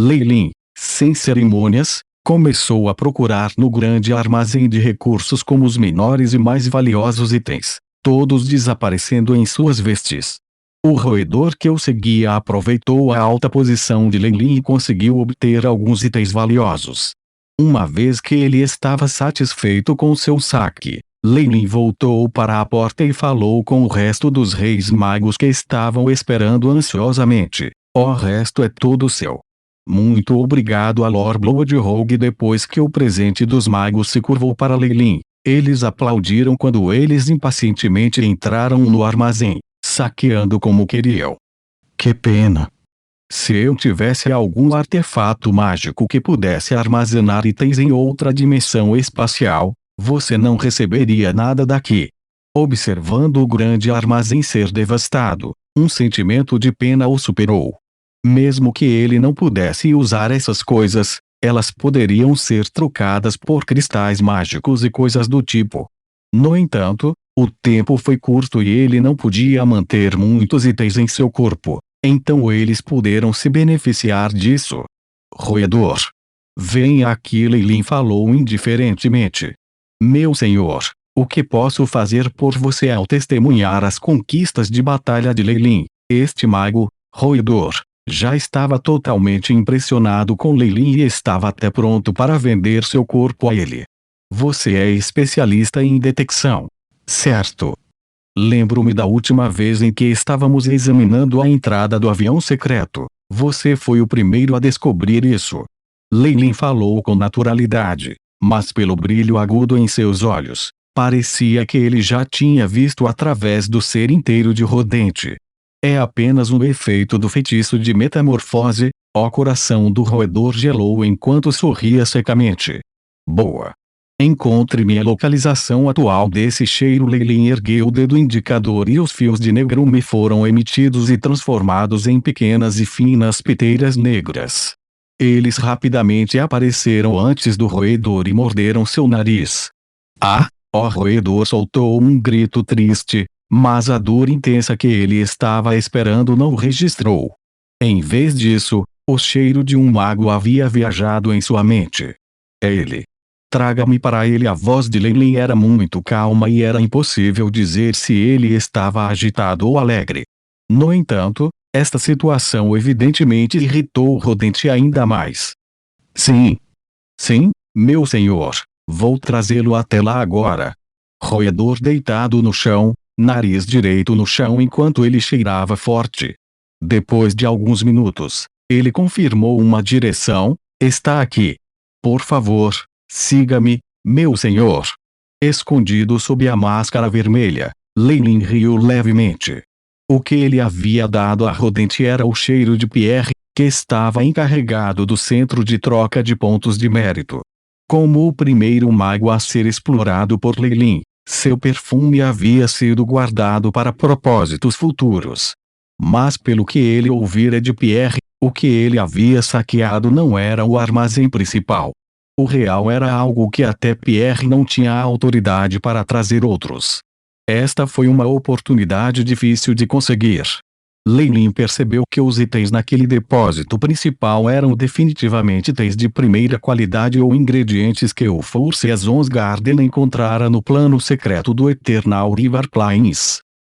Lei Lin, sem cerimônias, começou a procurar no grande armazém de recursos como os menores e mais valiosos itens, todos desaparecendo em suas vestes. O roedor que o seguia aproveitou a alta posição de Lei Lin e conseguiu obter alguns itens valiosos. Uma vez que ele estava satisfeito com seu saque, Lei Lin voltou para a porta e falou com o resto dos reis magos que estavam esperando ansiosamente. O resto é todo seu. Muito obrigado a Lord Bloodrogue. Depois que o presente dos magos se curvou para Lei Lin, eles aplaudiram quando eles impacientemente entraram no armazém, saqueando como queriam. Que pena! Se eu tivesse algum artefato mágico que pudesse armazenar itens em outra dimensão espacial, você não receberia nada daqui. Observando o grande armazém ser devastado, um sentimento de pena o superou. Mesmo que ele não pudesse usar essas coisas, elas poderiam ser trocadas por cristais mágicos e coisas do tipo. No entanto, o tempo foi curto e ele não podia manter muitos itens em seu corpo, então eles puderam se beneficiar disso. Roedor. Venha aqui, Lei Lin falou indiferentemente. Meu senhor, o que posso fazer por você ao testemunhar as conquistas de batalha de Lei Lin? Este mago, roedor, já estava totalmente impressionado com Lei Lin e estava até pronto para vender seu corpo a ele. Você é especialista em detecção, certo? Lembro-me da última vez em que estávamos examinando a entrada do avião secreto. Você foi o primeiro a descobrir isso. Lei Lin falou com naturalidade, mas pelo brilho agudo em seus olhos, parecia que ele já tinha visto através do ser inteiro de Rodente. É apenas um efeito do feitiço de metamorfose. O coração do roedor gelou enquanto sorria secamente. Boa. Encontre-me a localização atual desse cheiro. Lei Lin ergueu o dedo indicador e os fios de negrume foram emitidos e transformados em pequenas e finas piteiras negras. Eles rapidamente apareceram antes do roedor e morderam seu nariz. Ah! O roedor soltou um grito triste, mas a dor intensa que ele estava esperando não o registrou. Em vez disso, o cheiro de um mago havia viajado em sua mente. É ele. Traga-me para ele. A voz de Lei Lin era muito calma e era impossível dizer se ele estava agitado ou alegre. No entanto, esta situação evidentemente irritou o Rodente ainda mais. Sim. Sim, meu senhor. Vou trazê-lo até lá agora. Roedor deitado no chão, nariz direito no chão enquanto ele cheirava forte. Depois de alguns minutos, ele confirmou uma direção. Está aqui. Por favor, siga-me, meu senhor. Escondido sob a máscara vermelha, Lei Lin riu levemente. O que ele havia dado a Rodente era o cheiro de Pierre, que estava encarregado do centro de troca de pontos de mérito. Como o primeiro mago a ser explorado por Lei Lin, seu perfume havia sido guardado para propósitos futuros. Mas pelo que ele ouvira de Pierre, o que ele havia saqueado não era o armazém principal. O real era algo que até Pierre não tinha autoridade para trazer outros. Esta foi uma oportunidade difícil de conseguir. Lei Lin percebeu que os itens naquele depósito principal eram definitivamente itens de primeira qualidade ou ingredientes que o Force Asgard encontrara no plano secreto do Eternal River Plains.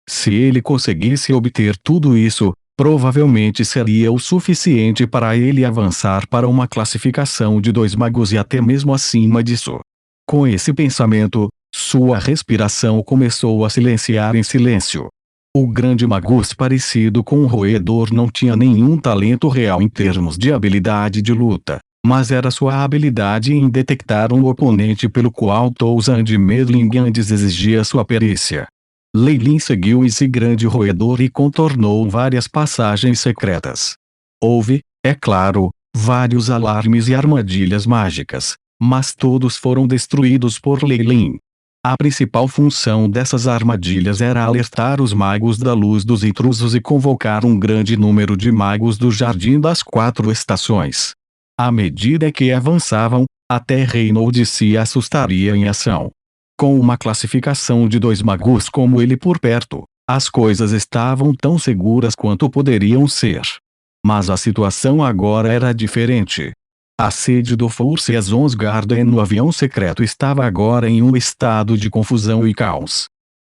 Se ele conseguisse obter tudo isso, provavelmente seria o suficiente para ele avançar para uma classificação de 2 magos e até mesmo acima disso. Com esse pensamento, sua respiração começou a silenciar em silêncio. O grande magus parecido com um roedor não tinha nenhum talento real em termos de habilidade de luta, mas era sua habilidade em detectar um oponente pelo qual Toussaint Merlin antes exigia sua perícia. Lei Lin seguiu esse grande roedor e contornou várias passagens secretas. Houve, é claro, vários alarmes e armadilhas mágicas, mas todos foram destruídos por Lei Lin. A principal função dessas armadilhas era alertar os magos da luz dos intrusos e convocar um grande número de magos do Jardim das 4 Estações. À medida que avançavam, até Reynolds se assustaria em ação. Com uma classificação de 2 magos como ele por perto, as coisas estavam tão seguras quanto poderiam ser. Mas a situação agora era diferente. A sede do Force Asgard no avião secreto estava agora em um estado de confusão e caos.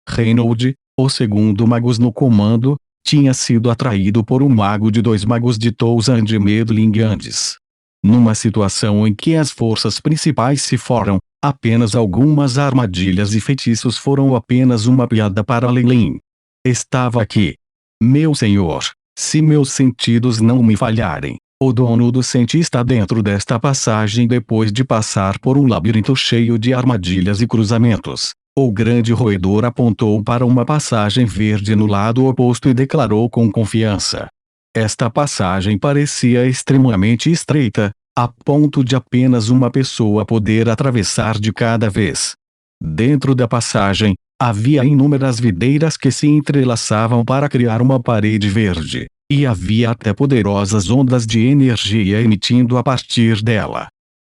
Reynolds, o segundo Magus no comando, tinha sido atraído por um mago de 2 magos de Tousand e Medling antes. Numa situação em que as forças principais se foram, apenas algumas armadilhas e feitiços foram apenas uma piada para Leilin. Estava aqui. Meu senhor, se meus sentidos não me falharem, o dono do Senti está dentro desta passagem depois de passar por um labirinto cheio de armadilhas e cruzamentos. O grande roedor apontou para uma passagem verde no lado oposto e declarou com confiança. Esta passagem parecia extremamente estreita, a ponto de apenas uma pessoa poder atravessar de cada vez. Dentro da passagem, havia inúmeras videiras que se entrelaçavam para criar uma parede verde, e havia até poderosas ondas de energia emitindo a partir dela.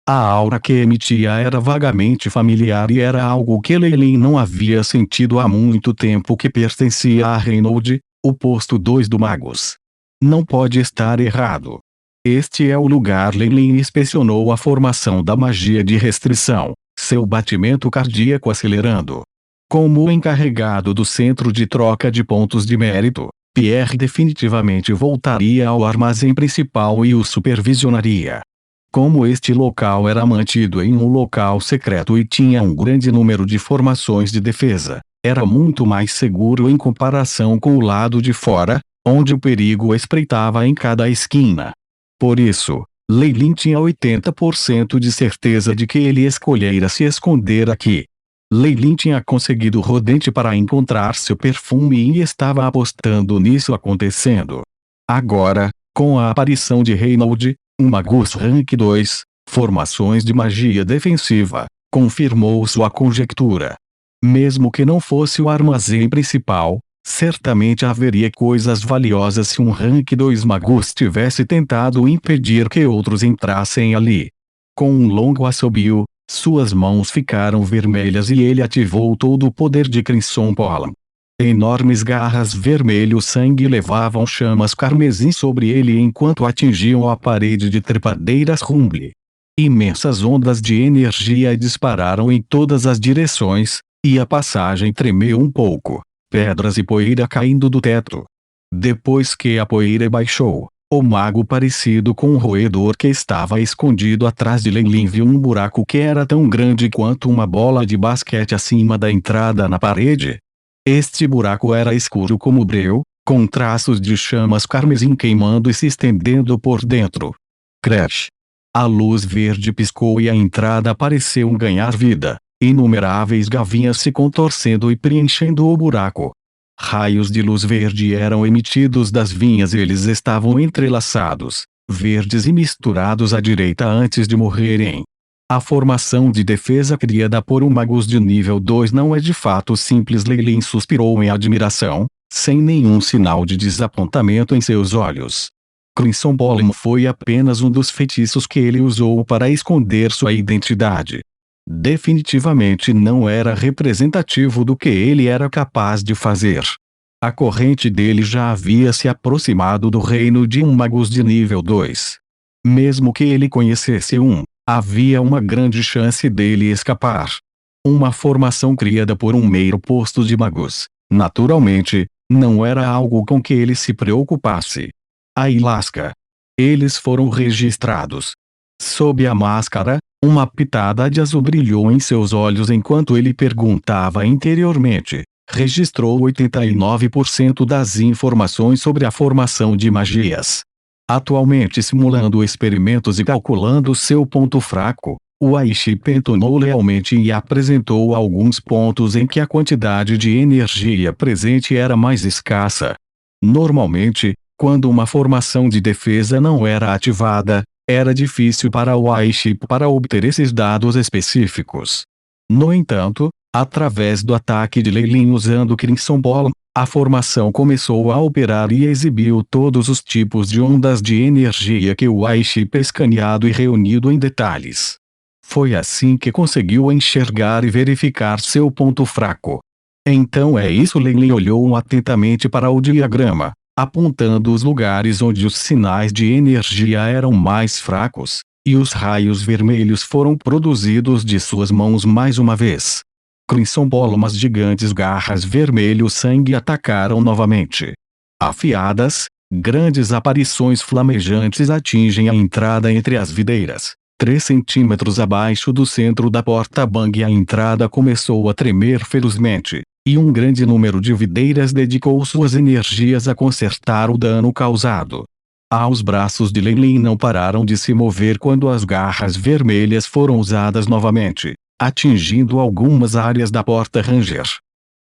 A aura que emitia era vagamente familiar e era algo que Leilin não havia sentido há muito tempo, que pertencia a Reynolds, o posto 2 do Magus. Não pode estar errado. Este é o lugar. Leilin inspecionou a formação da magia de restrição, seu batimento cardíaco acelerando. Como encarregado do centro de troca de pontos de mérito, Pierre definitivamente voltaria ao armazém principal e o supervisionaria. Como este local era mantido em um local secreto e tinha um grande número de formações de defesa, era muito mais seguro em comparação com o lado de fora, onde o perigo espreitava em cada esquina. Por isso, Leilin tinha 80% de certeza de que ele escolhera se esconder aqui. Leilin tinha conseguido Rodente para encontrar seu perfume e estava apostando nisso acontecendo. Agora, com a aparição de Reynolds, um Magus Rank 2, formações de magia defensiva, confirmou sua conjectura. Mesmo que não fosse o armazém principal, certamente haveria coisas valiosas se um Rank 2 Magus tivesse tentado impedir que outros entrassem ali. Com um longo assobio, suas mãos ficaram vermelhas e ele ativou todo o poder de Crimson Pollen. Enormes garras vermelho-sangue levavam chamas carmesim sobre ele enquanto atingiam a parede de trepadeiras Rumble. Imensas ondas de energia dispararam em todas as direções, e a passagem tremeu um pouco, pedras e poeira caindo do teto. Depois que a poeira baixou, o mago parecido com um roedor que estava escondido atrás de Leilin viu um buraco que era tão grande quanto uma bola de basquete acima da entrada na parede. Este buraco era escuro como breu, com traços de chamas carmesim queimando e se estendendo por dentro. Crash! A luz verde piscou e a entrada pareceu ganhar vida, inumeráveis gavinhas se contorcendo e preenchendo o buraco. Raios de luz verde eram emitidos das vinhas e eles estavam entrelaçados, verdes e misturados à direita antes de morrerem. A formação de defesa criada por um Magus de nível 2 não é de fato simples. Leilin suspirou em admiração, sem nenhum sinal de desapontamento em seus olhos. Crimson Pollen foi apenas um dos feitiços que ele usou para esconder sua identidade. Definitivamente não era representativo do que ele era capaz de fazer. A corrente dele já havia se aproximado do reino de um Magus de nível 2. Mesmo que ele conhecesse havia uma grande chance dele escapar. Uma formação criada por um mero posto de Magus, naturalmente, não era algo com que ele se preocupasse. A Ilasca. Eles foram registrados. Sob a máscara, uma pitada de azul brilhou em seus olhos enquanto ele perguntava interiormente. Registrou 89% das informações sobre a formação de magias. Atualmente simulando experimentos e calculando seu ponto fraco, o Aishi pentonou lealmente e apresentou alguns pontos em que a quantidade de energia presente era mais escassa. Normalmente, quando uma formação de defesa não era ativada, era difícil para o Aishi para obter esses dados específicos. No entanto, através do ataque de Leilin usando Crimson Pollen, a formação começou a operar e exibiu todos os tipos de ondas de energia que o Aishi escaneado e reunido em detalhes. Foi assim que conseguiu enxergar e verificar seu ponto fraco. Então é isso. Leilin olhou atentamente para o diagrama, apontando os lugares onde os sinais de energia eram mais fracos, e os raios vermelhos foram produzidos de suas mãos mais uma vez. Crimson Bolas gigantes garras vermelho sangue atacaram novamente. Afiadas, grandes aparições flamejantes atingem a entrada entre as videiras. 3 centímetros abaixo do centro da porta Bang a entrada começou a tremer ferozmente, e um grande número de videiras dedicou suas energias a consertar o dano causado. Os braços de Lei Lin não pararam de se mover quando as garras vermelhas foram usadas novamente, atingindo algumas áreas da porta ranger.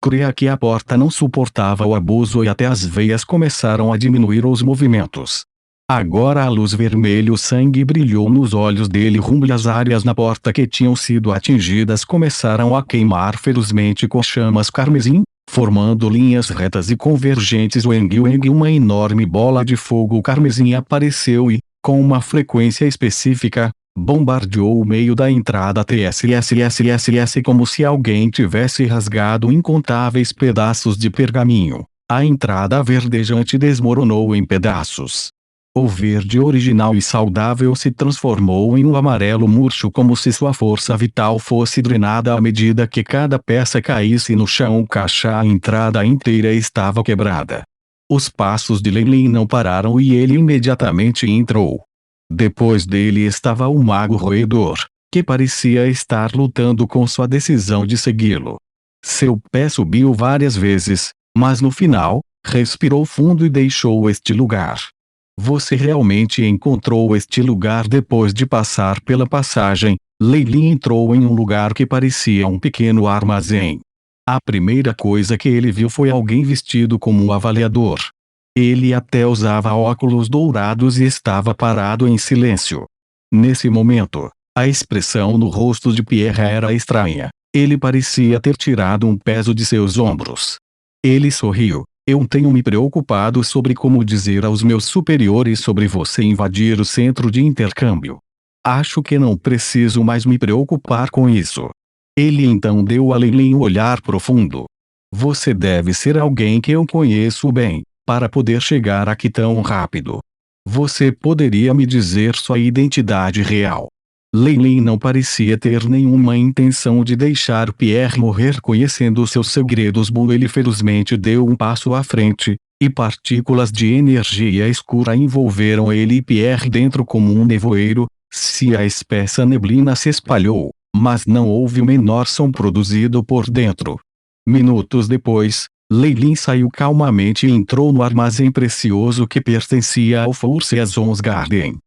Creia que a porta não suportava o abuso e até as veias começaram a diminuir os movimentos. Agora a luz vermelho sangue brilhou nos olhos dele rumo e as áreas na porta que tinham sido atingidas começaram a queimar ferozmente com chamas carmesim, formando linhas retas e convergentes. Wang Wang, uma enorme bola de fogo carmesim apareceu e, com uma frequência específica, bombardeou o meio da entrada TSSSSS como se alguém tivesse rasgado incontáveis pedaços de pergaminho. A entrada verdejante desmoronou em pedaços. O verde original e saudável se transformou em um amarelo murcho como se sua força vital fosse drenada à medida que cada peça caísse no chão. A entrada inteira estava quebrada. Os passos de Lei Lin não pararam e ele imediatamente entrou. Depois dele estava o mago roedor, que parecia estar lutando com sua decisão de segui-lo. Seu pé subiu várias vezes, mas no final, respirou fundo e deixou este lugar. Você realmente encontrou este lugar depois de passar pela passagem. Lei Lin entrou em um lugar que parecia um pequeno armazém. A primeira coisa que ele viu foi alguém vestido como um avaliador. Ele até usava óculos dourados e estava parado em silêncio. Nesse momento, a expressão no rosto de Pierre era estranha. Ele parecia ter tirado um peso de seus ombros. Ele sorriu. Eu tenho me preocupado sobre como dizer aos meus superiores sobre você invadir o centro de intercâmbio. Acho que não preciso mais me preocupar com isso. Ele então deu a Lei Lin um olhar profundo. Você deve ser alguém que eu conheço bem, para poder chegar aqui tão rápido. Você poderia me dizer sua identidade real? Lei Lin não parecia ter nenhuma intenção de deixar Pierre morrer conhecendo seus segredos. Ele ferozmente deu um passo à frente, e partículas de energia escura envolveram ele e Pierre dentro como um nevoeiro. Se a espessa neblina se espalhou, mas não houve o menor som produzido por dentro. Minutos depois, Lei Lin saiu calmamente e entrou no armazém precioso que pertencia ao Four Seasons Garden.